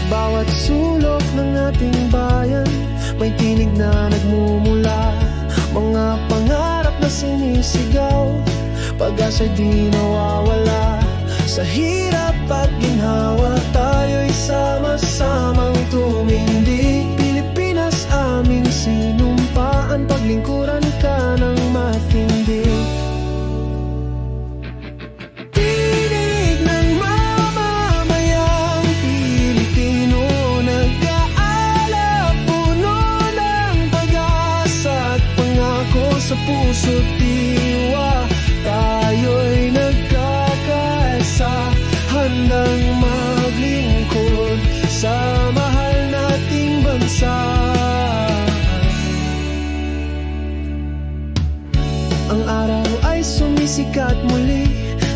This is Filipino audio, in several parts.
bawat sulok ng ating bayan, may tinig na nagmumula, mga pangarap na sinisigaw, pag-asa'y di nawawala. Sa hirap at ginhawa, tayo'y sama-samang tumindig. Pilipinas aming sinumpaan, paglingkuran ka ng matindi. Tinig ng mamamayang Pilipino, nag-aalab, puno ng pag-asa at pangako sa puso't diwa. Tayo'y nagkakaisa, handang maglingkod sa mahal nating bansa. Ang araw ay sumisikat muli,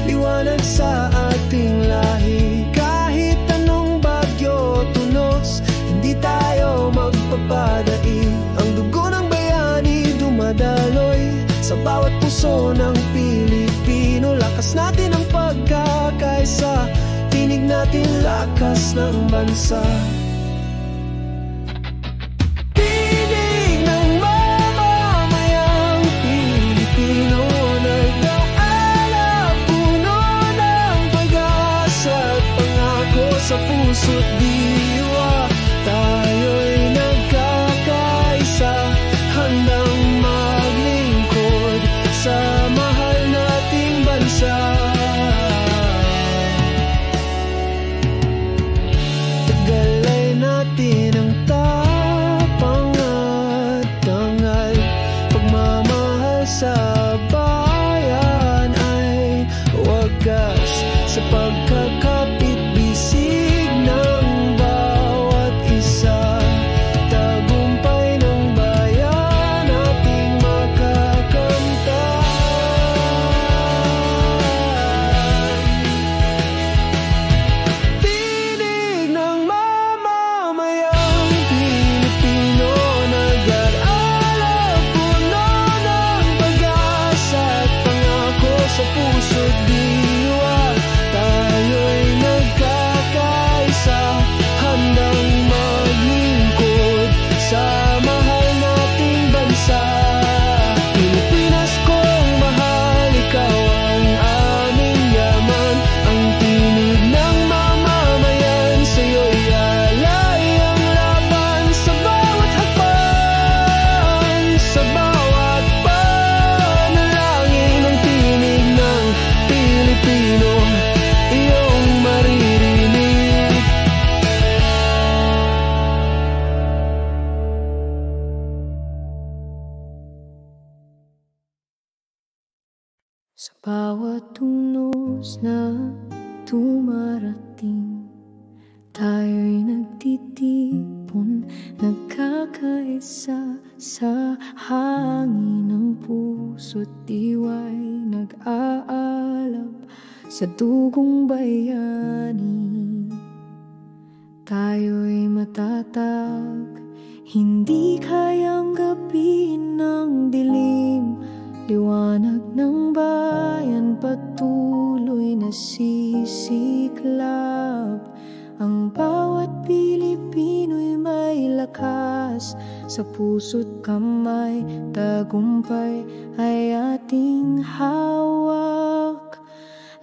liwanag sa ating lahi. Kahit anong bagyo tunos, hindi tayo magpapadaig. Ang dugo ng bayani dumadaloy sa bawat puso ng Pilipino. Lakas natin ang pagkakaisa, tinig natin lakas ng bansa. Tinig ng mamamayang Pilipino, nag-aalab, puno ng pag-asa at pangako sa puso't diwa. Tayo'y nagkakaisa, handang maglingkod sa mahal nating bansa. Tagalay natin ang tapang at dangal, pagmamahal sa bayan ay wagas. Sa pagkakapit bisig ng bawat isa, tagumpay ng bayan ating makakamtan. Tinig ng mamamayang Pilipino, nag-aalab, puno ng pag-asa at pangako sa puso't diwa. Tayo'y nagkakaisa, handang maglingkod sa mahal nating bansa. Pilipinas kong mahal, ikaw ang aming yaman. Ang tinig ng mamamayan, sa'yo'y alay ang laban. Sa bawat hakbang, sa bawat panalangin, ang tinig ng Pilipino iyong maririnig. Sa bawat tunos na tumarating, tayo'y nagtitipon, nagkakaisa. Sa hangin ng puso't diwa'y nag-aalab, sa dugong bayani tayo'y matatag. Hindi kayang gabihin ng dilim, liwanag ng bayan patuloy na sisiklab. Ang bawat Pilipino'y may lakas, sa puso't kamay tagumpay ay ating hawak.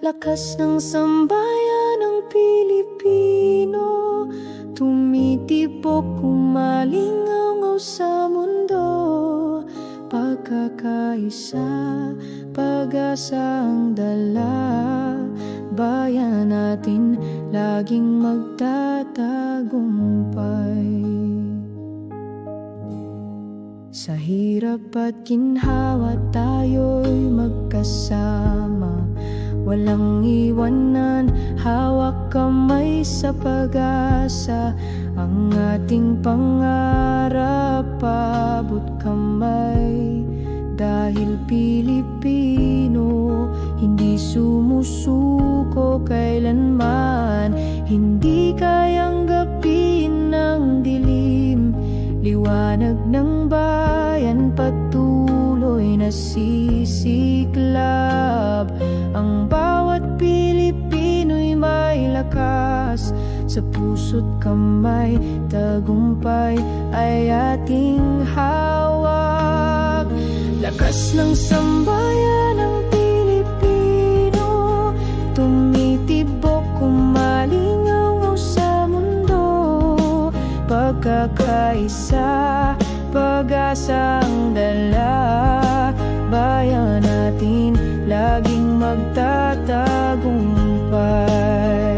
Lakas ng sambayan ng Pilipino, tumitibok, umalingaw sa mundo. Pagkakaisa, pag-asa ang dala, bayan natin laging magtatagumpay. Sa hirap at ginhawa tayo'y magkasama, walang iwanan, hawak kamay sa pag-asa. Ang ating pangarap, paabot kamay. Dahil Pilipino, hindi sumusuko kailanman. Hindi kayang gapiin ng dilim, liwanag ng bayan patuloy na sisiklab. Ang bawat Pilipino'y may lakas, sa puso't kamay, tagumpay ay ating hawak. Lakas ng sambayan ng Pilipino, tumitibok, kumalingaw sa mundo. Pagkakaisa, pag-asa ang dala, bayan natin laging magtatagumpay.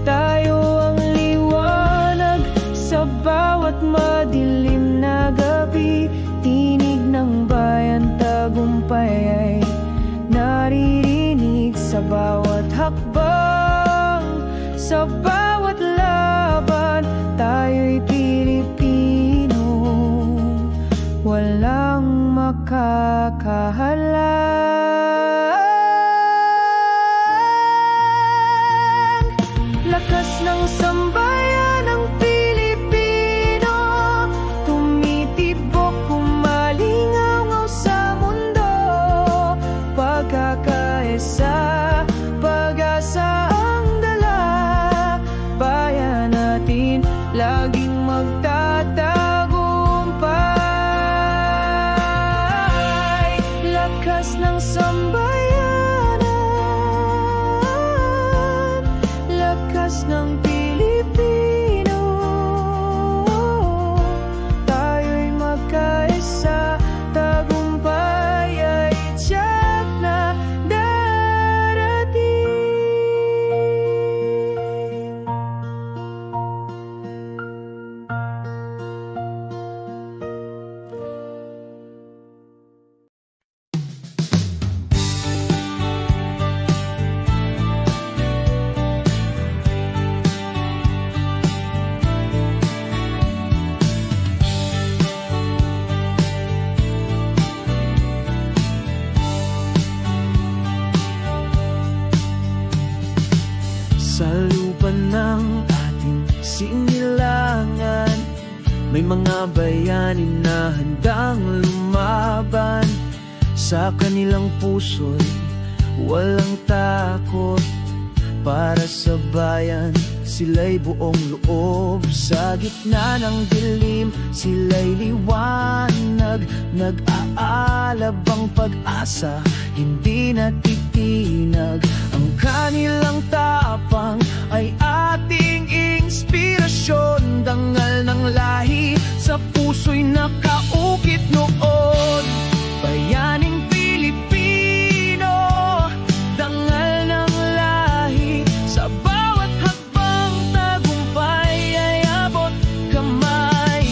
Tayo ang liwanag sa bawat madilim na gabi, tinig ng bayan, tagumpay ay naririnig sa bawat hakbang, sa bawat laban. Tayo'y Pilipino, walang makakahalang. Lakas ng sambayan ng Pilipino, tumitibok, kumalingaw sa mundo. Pagkakaisa, pag-asa ang dala, bayan natin laging magtatagumpay. Lakas ng sambayanan, lakas ng Pilipino, tayo'y magkaisa, tagumpay ay tiyak na darating. Sa lupa ng ating sinilangan, may mga bayani na handang lumaban. Sa kanilang puso'y walang takot, para sa bayan sila'y buong loob. Sa gitna ng dilim sila'y liwanag, nag-aalab ang pag-asa, hindi natitinag. Ang kanilang tapang ay ating inspirasyon, dangal ng lahi sa puso'y nakaukit noon. Bayaning Pilipino, dangal ng lahi, sa bawat hakbang tagumpay ay abot kamay.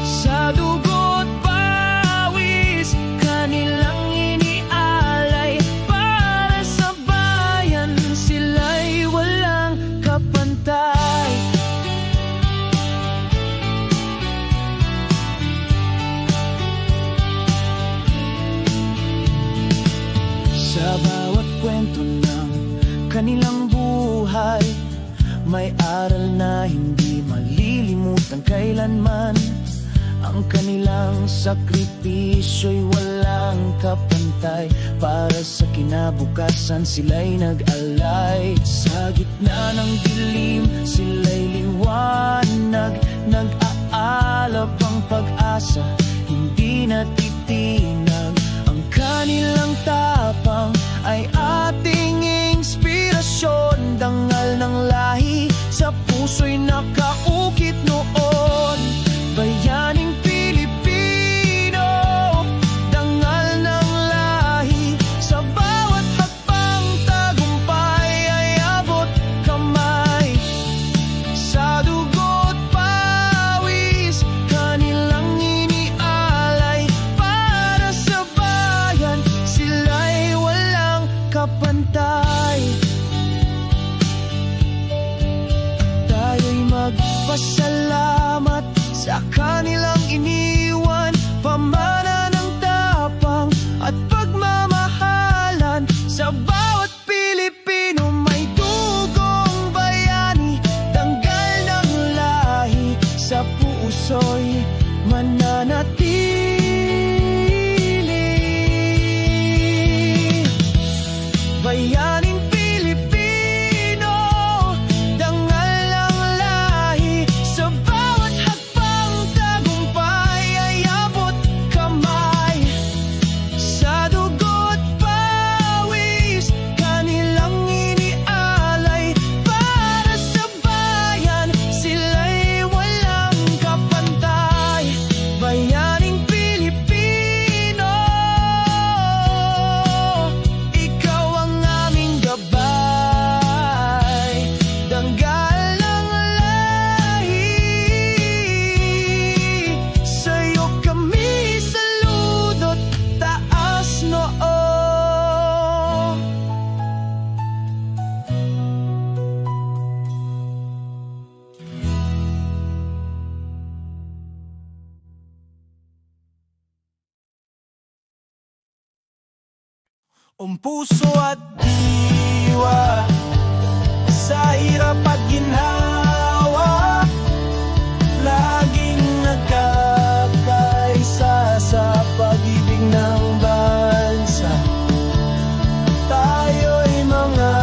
Sa dugo't pawis kanilang inialay, para sa bayan sila'y walang kapantay. Sa bawat kwento ng kanilang buhay, may aral na hindi malilimutan kailanman. Ang kanilang sakripisyo'y walang kapantay, para sa kinabukasan sila'y nag-alay. Sa gitna ng dilim sila'y liwanag, nag-aalab ang pag-asa, hindi natitinag. Ang kanilang tapang ay ating inspirasyon, dangal ng lahi sa puso'y nakaukit noon. Bayaning Pilipino, dangal ng lahi, sa bawat hakbang tagumpay ay abot kamay. Sa dugo't pawis kanilang inialay, para sa bayan sila'y walang kapantay. Tayo'y magpasalamat sa kanilang iniwan, pamana ng tapang at pagmamahalan. Sa bawat Pilipino may dugong bayani, tanggal ng lahi sa puso'y mananatili. Bayaning Pilipino, Puso at diwa, sa hirap at ginhawa, laging nagkakaisa sa pag-ibig ng bansa. Tayo'y mga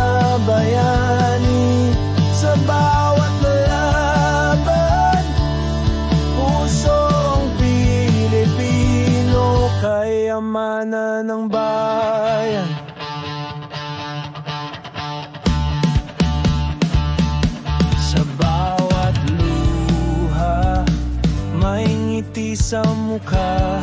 bayani sa bawat laban. Pusong Pilipino, kayamanan ng bayan. Sa bawat luha, may ngiti sa mukha.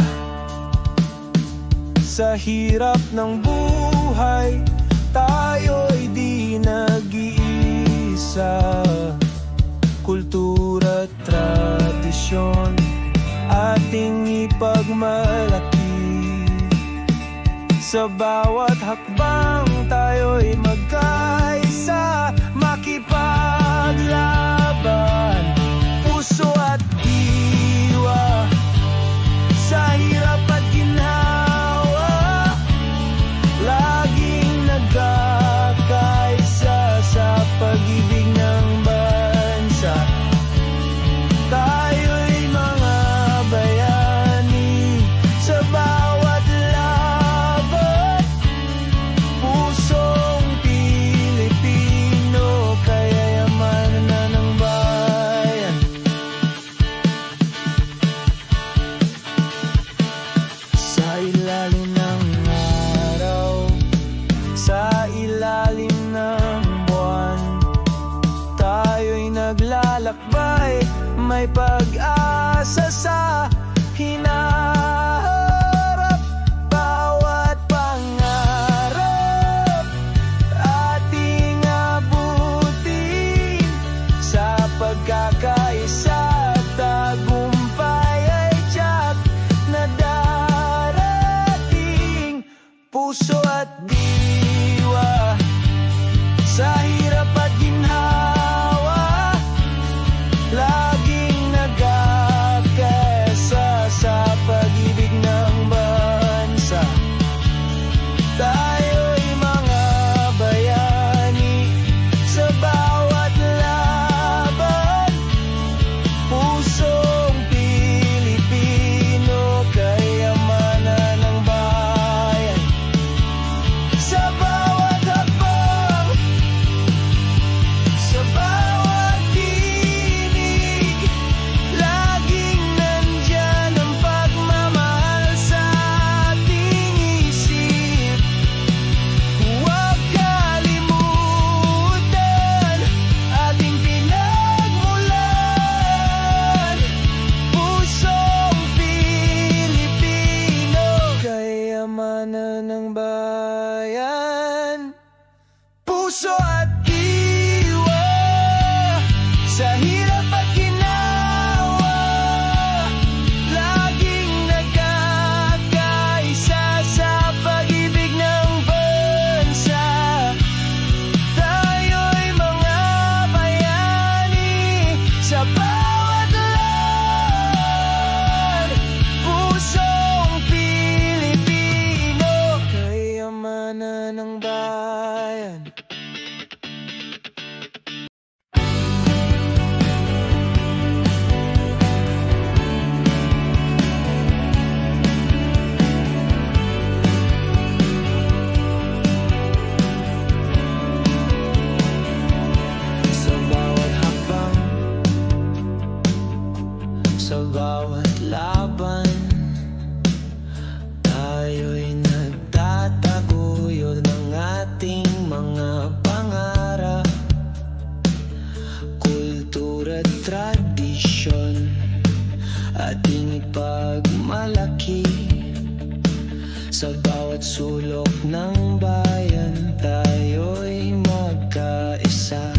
Sa hirap ng buhay, tayo'y di nag-iisa. Kultura at tradisyon, ating ipagmalaki. Sa bawat hakbang, tayo'y magkaisa, makipaglaban. Puso at diwa, sa hirap at ginhawa, laging nagkakaisa sa pag-ibig ng bansa. Tayo'y mga bayani sa bawat laban. Pusong Pilipino, kayamanan ng bayan. Sa ilalim ng araw, sa ilalim ng buwan, tayo'y naglalakbay, may pag-asa sa hinaharap. Bawat pangarap ating abutin, sa pagkakaisa tagumpay ay tiyak na darating. Puso at diwa, sa hirap at ginhawa, laging nagkakaisa sa pag-ibig ng bansa. Tayo'y mga bayani sa bawat laban. Pusong Pilipino, kayamanan ng bayan. Sa bawat hakbang, sa bawat tinig, laging nandyan ang pagmamahal sa ating isip. Huwag kalimutan ating pinagmulan. Pusong Pilipino, kayamanan ng bayan. Puso at diwa, sa hirap at ginawa, laging nagkakaisa sa pag-ibig ng bansa. Tayo'y mga bayani sa bawat lan. Pusong Pilipino, kayamanan ng bayan. Sa bawat hakbang, sa bawat laban, tayo'y nagtataguyod ng ating mga pangarap. Kultura at tradisyon, ating ipagmalaki. Sa bawat sulok ng bayan, tayo'y magkaisa.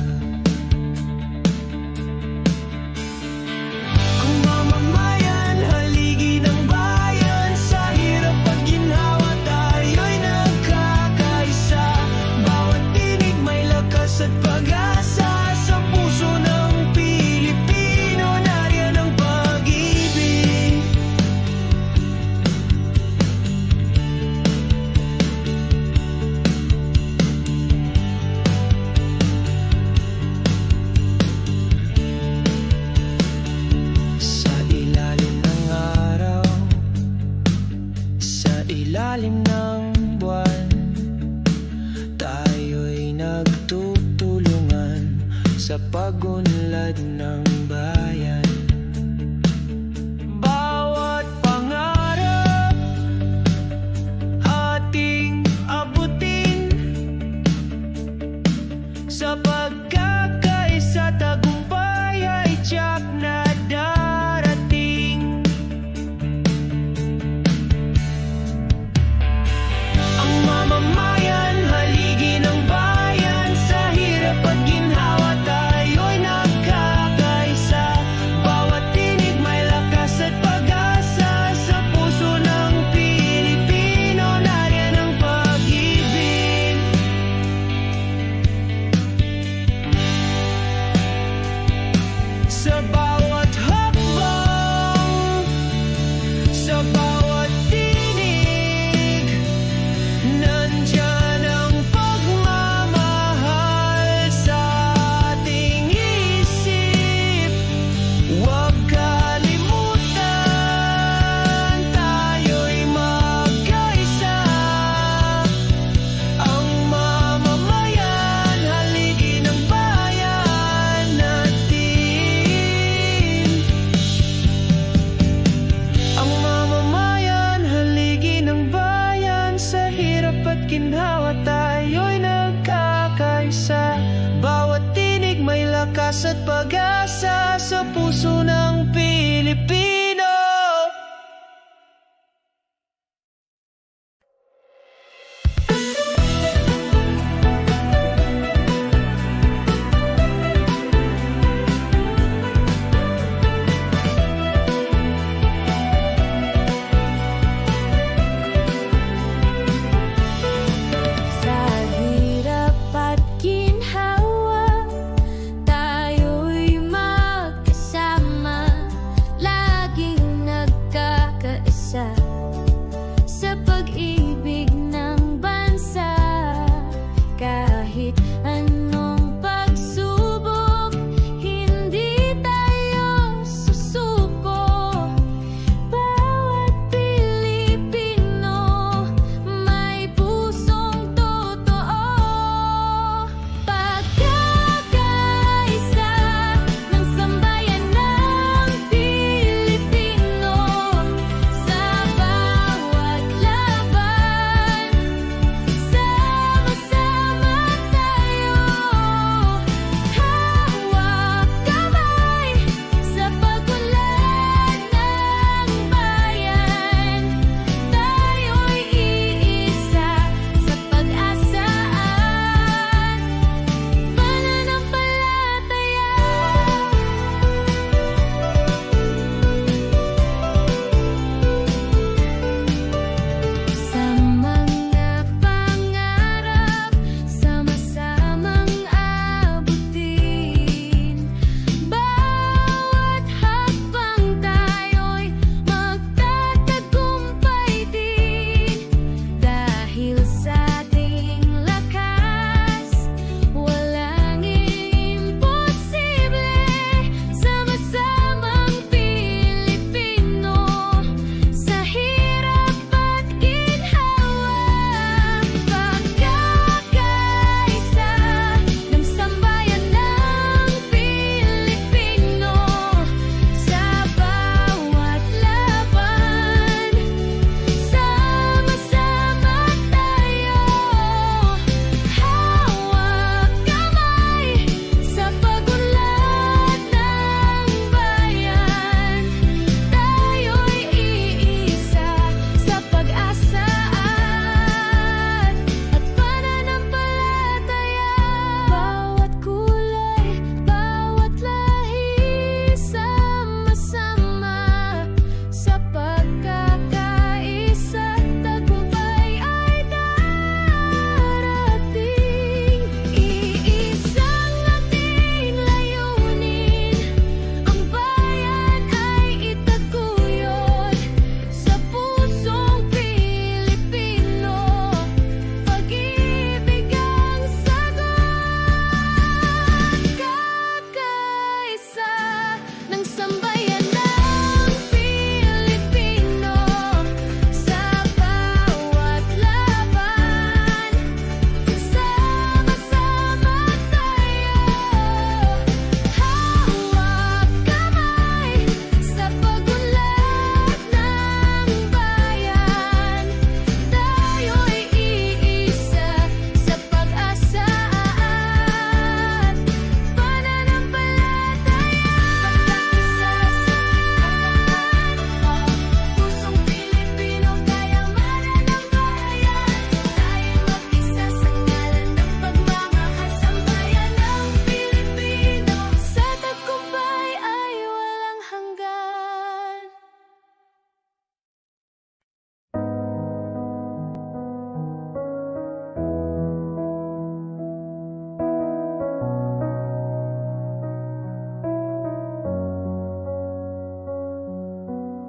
Kung mamamayan, haligi ng bayan, sa hirap at ginhawa, tayo'y nagkakaisa. Bawat tinig may lakas at pag-asa, sa puso ng Pilipino, nariyan ang pag-ibig. unlad ng bayan. Bawat pangarap ating abutin sa pagkakaisa, tagumpay ay tiyak na darating. Ang mamamayan, haligi ng bayan, sa hirap at ginhawa tayo'y nagkakaisa. Bawat tinig may lakas at pag-asa, sa puso ng Pilipino nariyan ang pag-ibig. Sa bawat hakbang, sa bawat tinig, nandyan ang pagmamahal sa ating isip. Huwag kalimutan, tayo'y magkaisa. Ang mamamayan, haligi ng bayan natin. Ang mamamayan, haligi ng bayan, sa hirap at ginhawa tayo'y nagkakaisa. Bawat tinig may lakas at pag-asa, sa puso ng Pilipino. Sa hirap at ginhawa, tayo'y magkasama.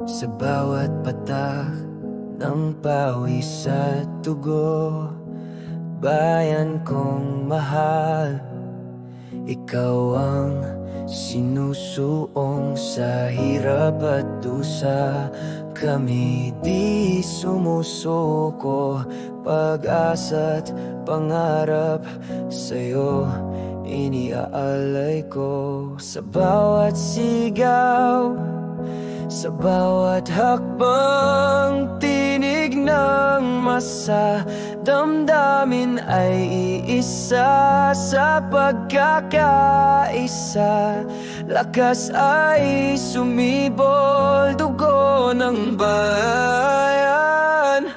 Sa bawat patak ng pawis at dugo, bayan kong mahal, ikaw ang sinusuong sa hirap at dusa. Kami di sumusuko, pag-asa't pangarap sa'yo iniaalay ko. Sa bawat sigaw, sa bawat hakbang, tinig ng masa, damdamin ay iisa sa pagkakaisa. Lakas ay sumibol, dugo ng bayan,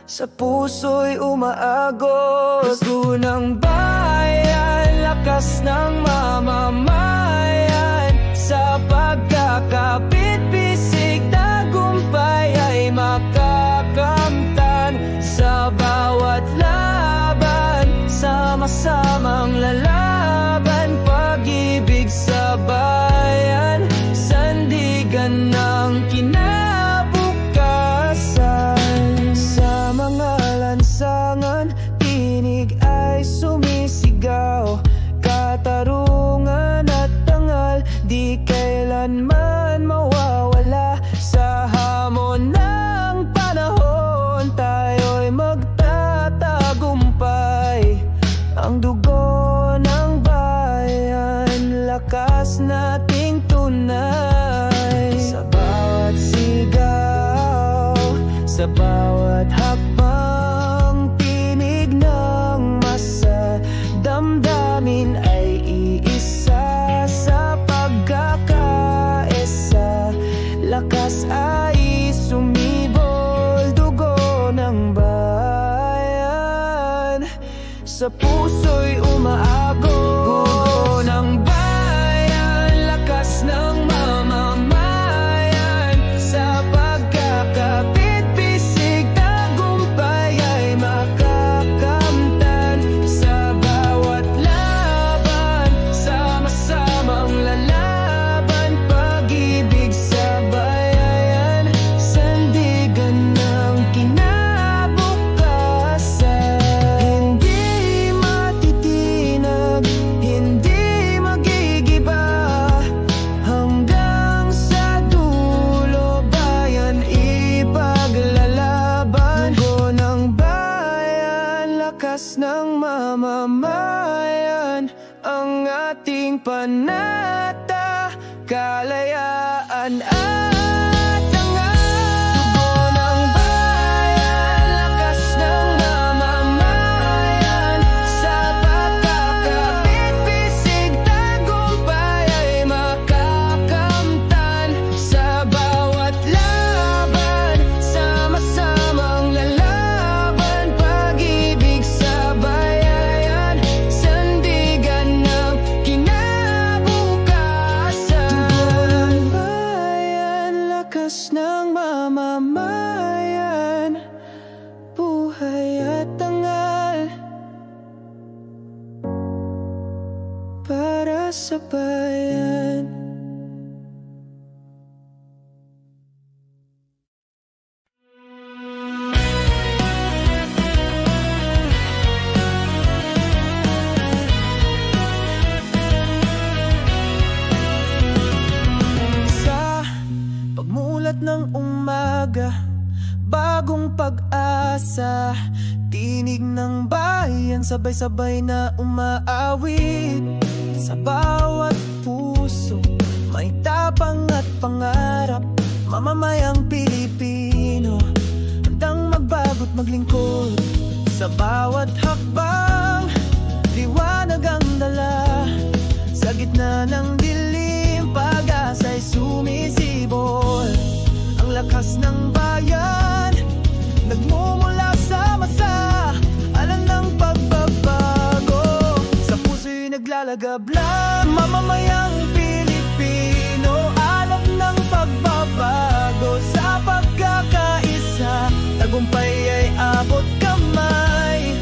sa puso'y umaagos. Dugo ng bayan, lakas ng mamamayan, sa pagkakapit-bisig, tagumpay ay makakamtan. Sa bawat laban, sama-samang lalaban, pag-ibig sa bayan, sandigan ng kinabukasan. Sa mga lansangan, tinig ay sumisigaw, katarungan at tangal, di kailanman mawawala. Sa hamon ng panahon, tayo'y magtatagumpay. Ang dugo ng bayan, lakas nating tunay. Sa bawat sigaw, sa bawat hakbang, tinig ng masa, damdamin ay iisa sa pagkakaisa. Lakas ay sumibol, dugo ng bayan, sa puso'y umaagos. Dugo ng bayan, lakas ng mamamayan, sa pagkakapit-bisig, tagumpay ay makakamtan. Sa bawat laban, sama-samang lalaban, pag-ibig sa bayan, sandigan ng kinabukasan. Hindi matitinag, hindi magigiba, hanggang sa dulo, bayan ipaglalaban. Dugo ng bayan, lakas ng mamamayan, ang ating panata, kalayaan at angat. Dugo ng bayan, lakas ng mamamayan, sa pagkakapit-bisig, tagumpay ay makakamtan. Sa bawat laban, sama-samang lalaban, pag-ibig sa bayan, sandigan ng kinabukasan. Dugo ng bayan, lakas ng mamamayan, buhay at tangal, para sa bayan. Sa pagmulat ng umaga, bagong pag-asa, tinig ng bayan, sabay-sabay na umaawit. Sa bawat puso, may tapang at pangarap, mamamayang Pilipino, handang magbago't maglingkod. Sa bawat hakbang, liwanag ang dala, sa gitna ng dilim, pag-asa'y sumisibol. Ang lakas ng bayan, nagmumula sa masa, alam ng pagbabago, sa puso'y naglalagabla, mamamayang Pilipino, alam ng pagbabago, sa pagkakaisa, tagumpay ay abot kamay.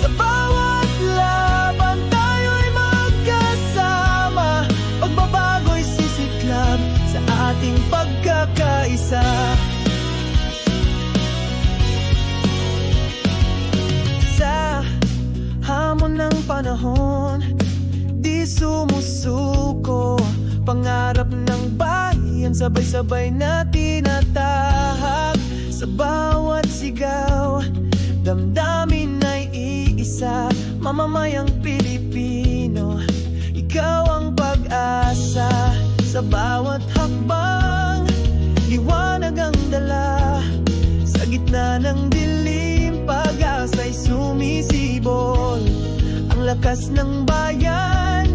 Sa bawat laban, tayo'y magkasama, pagbabago'y sisiklab sa ating pagkakaisa. bayan sabay-sabay na tinatahak. Sa bawat sigaw, damdamin ay iisa. Mamamayang Pilipino, ikaw ang pag-asa. Sa bawat hakbang, liwanag ang dala. Sa gitna ng dilim, pag-asa'y sumisibol. Ang lakas ng bayan,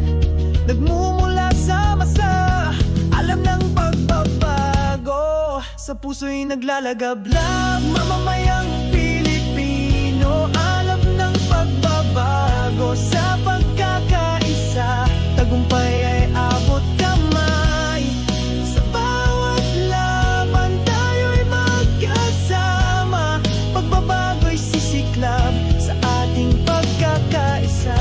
nagmumula sa masa. Alam ng pagbabago, sa puso'y naglalagablab. Mamamayang Pilipino, alam ng pagbabago. Sa pagkakaisa, tagumpay ay abot kamay. Sa bawat laban, tayo'y magkasama. Pagbabago'y sisiklab sa ating pagkakaisa.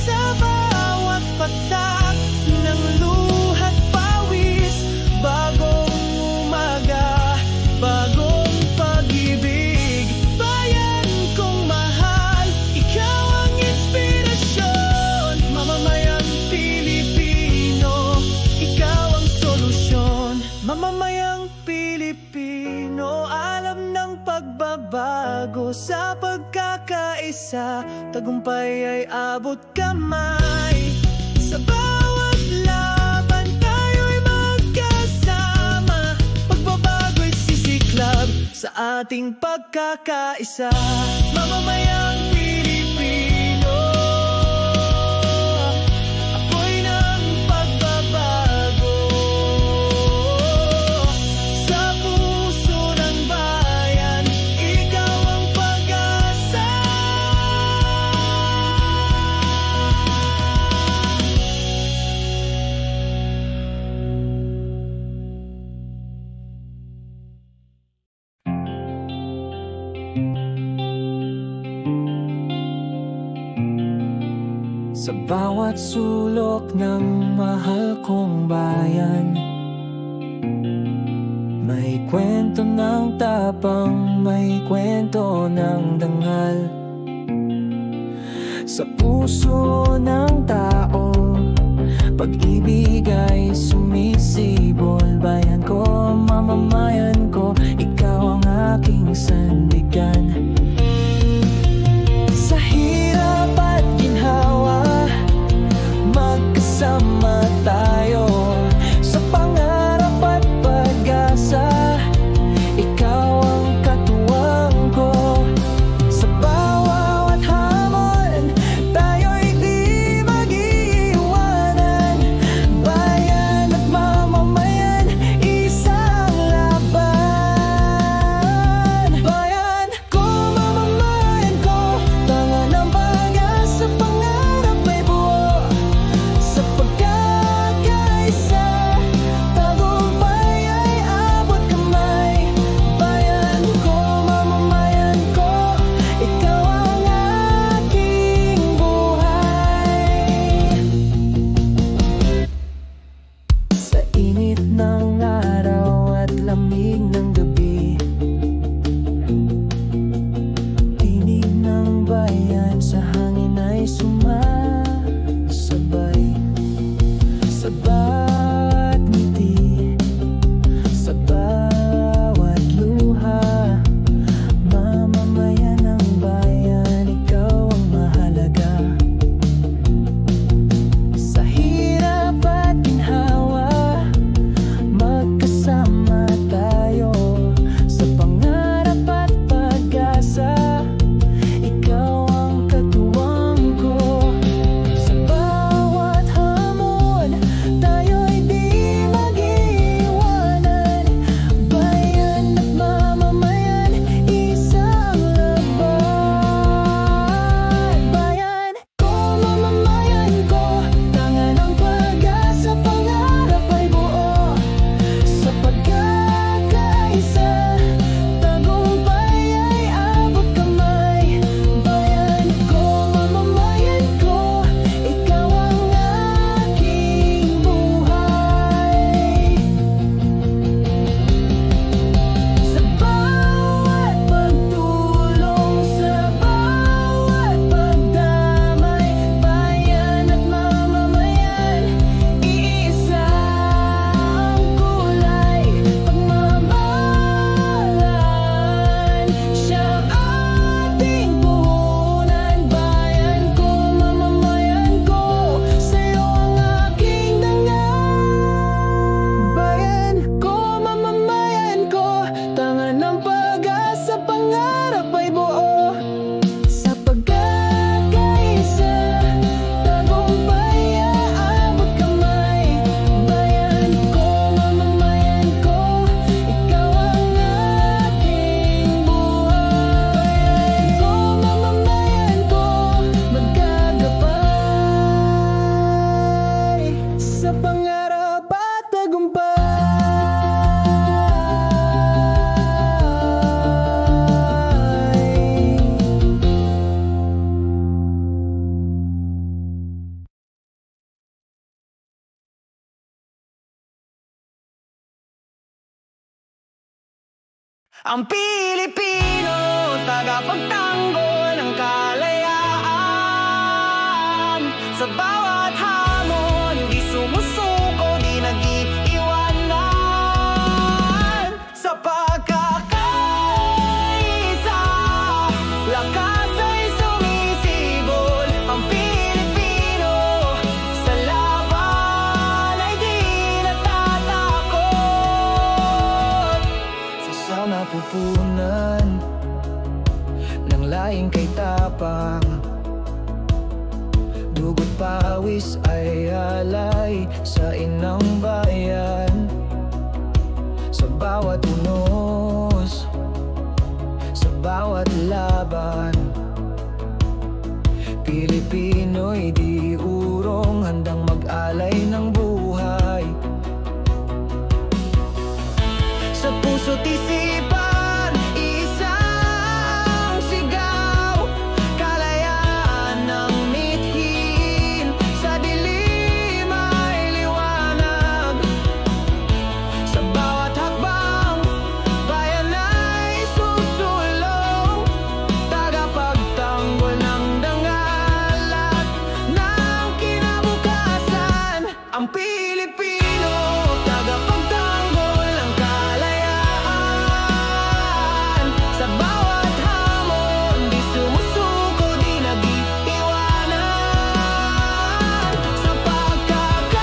Sa bawat patak ng luha't pawis, bagong umaga, bagong pag-ibig. Bayan kong mahal, ikaw ang inspirasyon. Mamamayang Pilipino, ikaw ang solusyon. Mamamayang Pilipino, alam ng pagbabago. Sa pagkakaisa, tagumpay ay abot kamay. Sa bawat laban, tayo'y magkasama. Pagbabago'y sisiklab sa ating pagkakaisa. Mamamayang Pilipino, apoy ng pagbabago. Sa puso ng bayan, ikaw ang pag-asa. Sa bawat sulok ng mahal kong bayan, may kwento ng tapang, may kwento ng dangal. Sa puso ng tao, pag-ibig ay sumisibol. Bayan ko, mamamayan ko, ikaw ang aking sandigan. Sa hirap at ginhawa, magkasama tayo. Sa pangarap at pag-asa, ikaw ang katuwang ko. Sa bawat hamon, tayo'y di mag-iiwanan. Bayan at mamamayan, isang laban. Bayan Ang Pilipino, tagapagtanggol ng kalayaan. Sa bawat hamon, di sumusuko, di nag-iiwanan. Sa pagkakaisa, lakas ay sumisibol. Ang Pilipino, sa laban ay di natatakot. Sa napupunan ng laing kay tapang, dugo't pawis ay alay sa inang bayan. Sa bawat unos, sa bawat laban, Pilipino'y di urong, handang mag-alay ng buhay. Sa puso't isipan, isang sigaw, kalayaan ng mithiin. Sa dilim ay liwanag, sa bawat hakbang, bayan ay susulong. Tagapagtanggol ng dangal at ng kinabukasan. Ang Pilipino, tagapagtanggol ng kalayaan. Sa bawat hamon, di sumusuko, di nag-iiwanan. Sa pagkakaisa,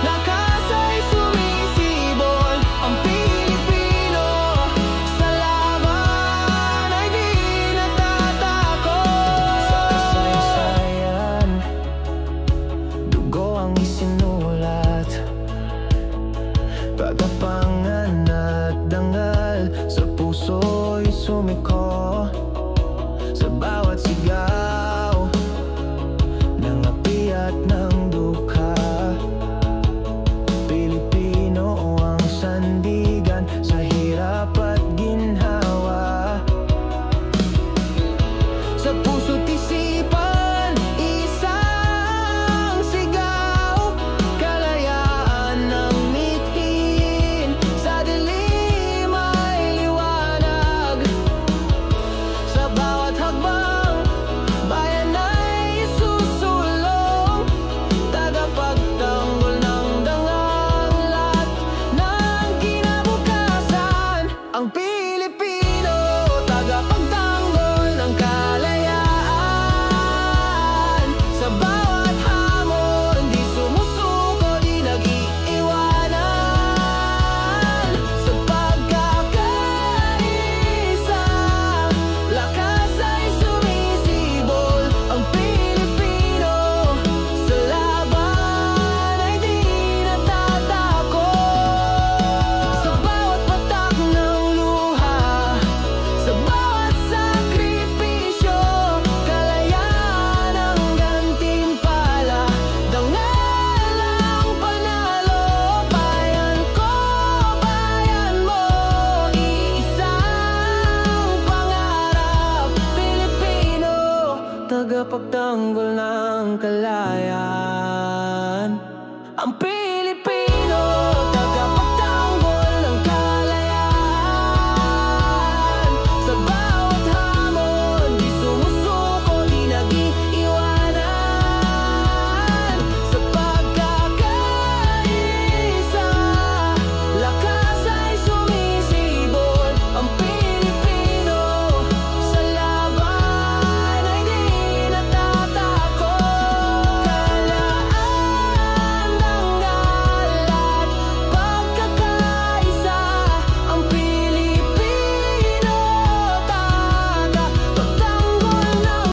lakas ay sumisibol. Ang Pilipino, sa laban ay di natatakot. Sa kasaysayan, dugo ang isinulat, kagapangan at dangal, sa puso'y sumiko. Sa bawat sigaw ng api at ng dukha, Pilipino ang sandigan sa hirap at ginhawa. Sa puso't isipan, isang sigaw, kalayaan ng mithiin. Sa dilim ay liwanag, sa bawat hakbang, bayan ay susulong. Tagapagtanggol ng dangal at ng kinabukasan. Ang Pilipino, tagapagtanggol ng kalayaan. Sa bawat hamon, di sumusuko, di nag-iiwanan. Sa pagkakaisa, lakas ay sumisibol. Ang Pilipino, sa laban ay di natatakot. Sa bawat patak ng luha, sa bawat sakripisyo, kalayaan ang gantimpala. Dangal ang panalo, bayan ko, bayan mo, iisang pangarap. Pilipino, tagapagtanggol